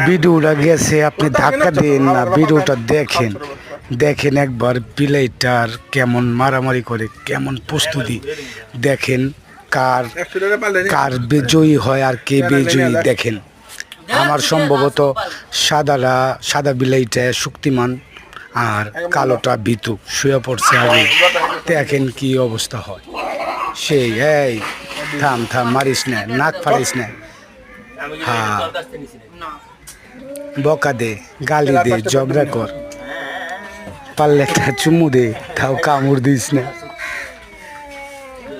ভিডিওটা গেছে, আপনি ধাক্কা দিন না, ভিডিওটা দেখেন। দেখেন একবার বিলাইটার কেমন মারামারি করে, কেমন প্রস্তুতি দেখেন। কার কার বিজয়ী হয় আর কে বিজয়ী দেখেন। আমার সম্ভবত সাদা বিলাইটা শক্তিমান আর কালোটা বিতু শুয়ে পড়ছে আগে। দেখেন কি অবস্থা হয়। সেই এই থাম থাম, মারিস না, নাক ফাড়িস না। হ্যাঁ, বকা দে, গালি দে, ঝগড়া কর, পারলে একটা চুমু দে, তাও কামড় দিস না,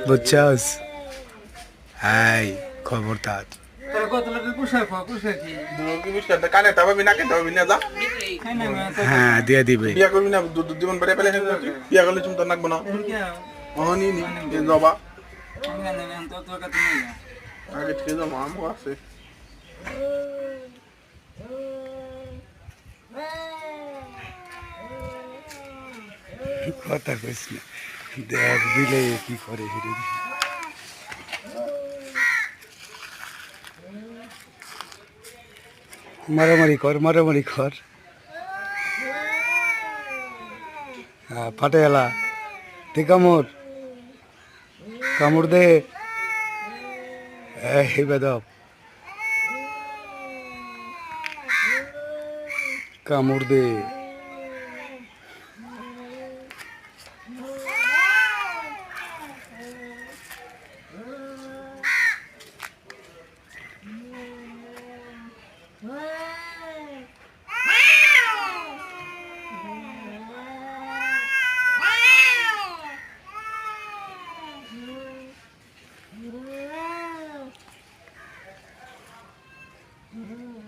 বুঝছাস? হাই, খবরদার। হ্যাঁ, দিয়ে দিবে। বিয়া করবি না, জীবন বেড়ে পেলে বিয়া করলে তুমি তোর নাকবো না। জবা আগে ঠিক আছে, মামু আছে। কথা কইস না, দেখ দিলে কি করে হিরে। মারামারি কর, মারামারি কর। হ্যাঁ, ফাটে এলা দে, কামড় কামড় দে। এই বেদব, কামড় দে।